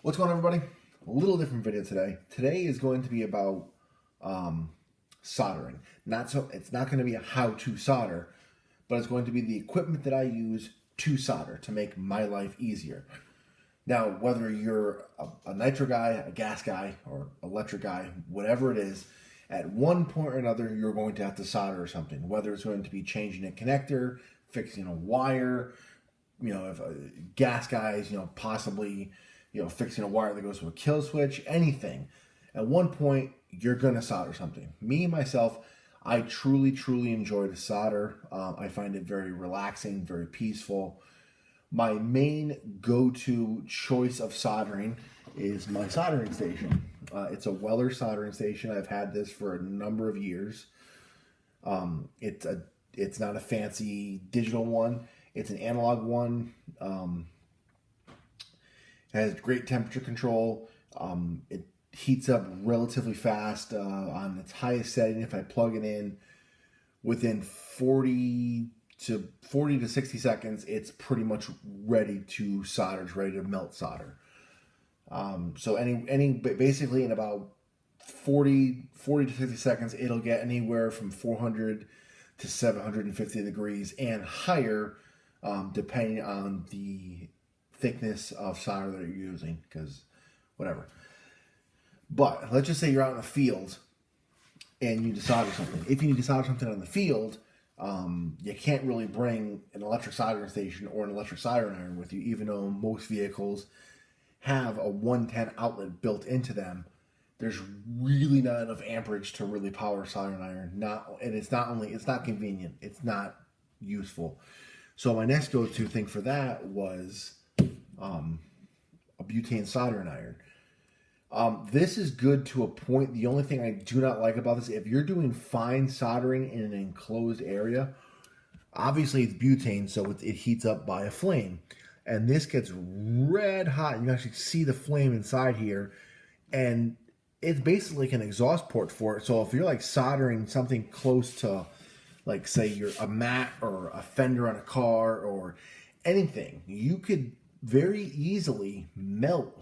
What's going on, everybody? A little different video today. Today is going to be about soldering. It's not going to be a how-to solder, but it's going to be the equipment that I use to solder to make my life easier. Now, whether you're a nitro guy, a gas guy, or electric guy, whatever it is, at one point or another, you're going to have to solder something. Whether it's going to be changing a connector, fixing a wire, if gas guys, possibly, fixing a wire that goes to a kill switch, anything. At one point, you're going to solder something. Me, myself, I truly, truly enjoy to solder. I find it very relaxing, very peaceful. My main go-to choice of soldering is my soldering station. It's a Weller soldering station. I've had this for a number of years. It's not a fancy digital one. It's an analog one. It has great temperature control. It heats up relatively fast on its highest setting. If I plug it in within 40 to 60 seconds, it's pretty much ready to solder. It's ready to melt solder. So basically in about 40 to 50 seconds, it'll get anywhere from 400 to 750 degrees and higher, depending on the thickness of solder that you're using, because whatever. But let's just say you're out in the field and you need to solder something. If you need to solder something on the field, you can't really bring an electric soldering station or an electric soldering iron with you, even though most vehicles have a 110 outlet built into them. There's really not enough amperage to really power a soldering iron. It's not convenient. It's not useful. So my next go-to thing for that was a butane soldering iron. This is good to a point. The only thing I do not like about this, if you're doing fine soldering in an enclosed area, obviously it's butane, so it heats up by a flame. And this gets red hot. You can actually see the flame inside here. And it's basically like an exhaust port for it. So if you're like soldering something close to, like, say you're a mat or a fender on a car or anything, you could very easily melt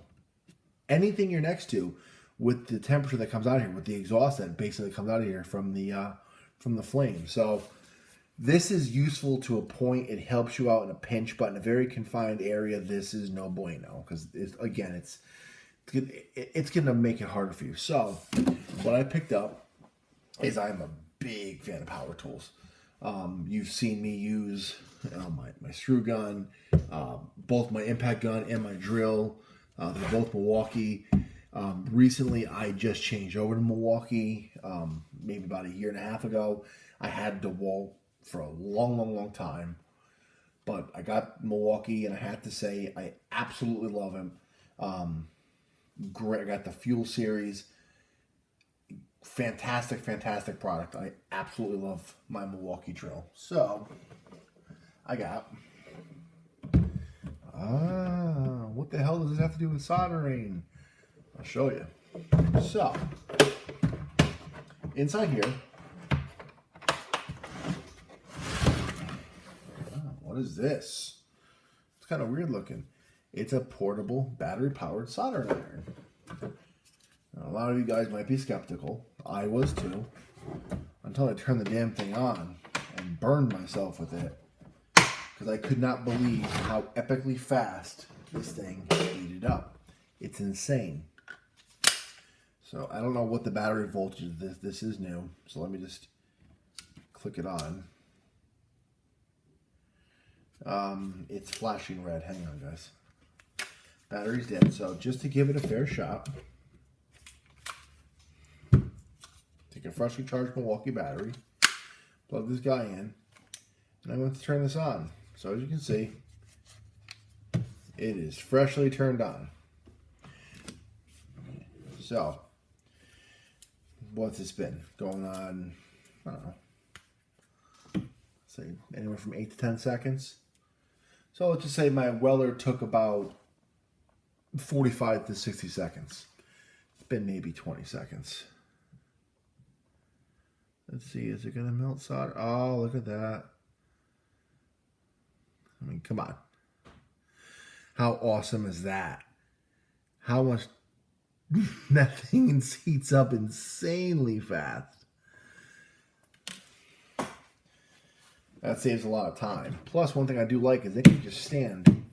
anything you're next to with the temperature that comes out of here, with the exhaust that basically comes out of here from the flame. So this is useful to a point. It helps you out in a pinch, but in a very confined area, this is no bueno, because it's going to make it harder for you. So what I picked up is, I'm a big fan of power tools. You've seen me use my screw gun, both my impact gun and my drill. They're both Milwaukee. Recently, I just changed over to Milwaukee, maybe about a year and a half ago. I had DeWalt for a long, long, long time, but I got Milwaukee, and I have to say I absolutely love him. Great. I got the Fuel Series. Fantastic, fantastic product. I absolutely love my Milwaukee drill. So I got what the hell does this have to do with soldering? I'll show you. So inside here, what is this? It's kind of weird looking. It's a portable battery-powered soldering iron. Now, a lot of you guys might be skeptical. I was too, until I turned the damn thing on and burned myself with it, because I could not believe how epically fast this thing heated up. It's insane. So I don't know what the battery voltage is. This is new, so let me just click it on. It's flashing red. Hang on, guys. Battery's dead. So just to give it a fair shot, take a freshly charged Milwaukee battery, plug this guy in, and I'm going to turn this on. So as you can see, it is freshly turned on. So what's this been going on? I don't know. Say anywhere from 8 to 10 seconds. So let's just say my Weller took about 45 to 60 seconds. It's been maybe 20 seconds. Let's see, is it going to melt solder? Oh, look at that. I mean, come on. How awesome is that? how much that thing heats up insanely fast. That saves a lot of time. Plus, one thing I do like is it can just stand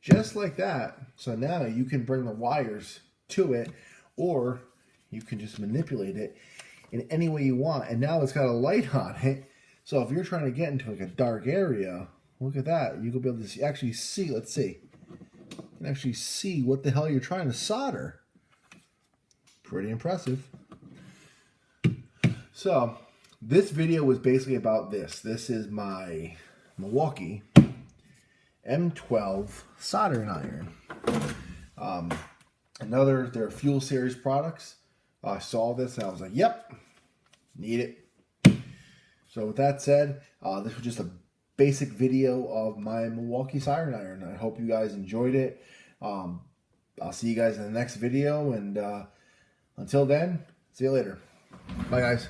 just like that. So now you can bring the wires to it, or you can just manipulate it in any way you want. And now it's got a light on it. So if you're trying to get into like a dark area, look at that. You can be able to actually see, let's see. You can actually see what the hell you're trying to solder. Pretty impressive. So this video was basically about this. This is my Milwaukee m12 soldering iron. Another, they're Fuel Series products. I saw this and I was like, yep, need it. So with that said, this was just a basic video of my Milwaukee soldering iron. I hope you guys enjoyed it. I'll see you guys in the next video, and until then, see you later. Bye, guys.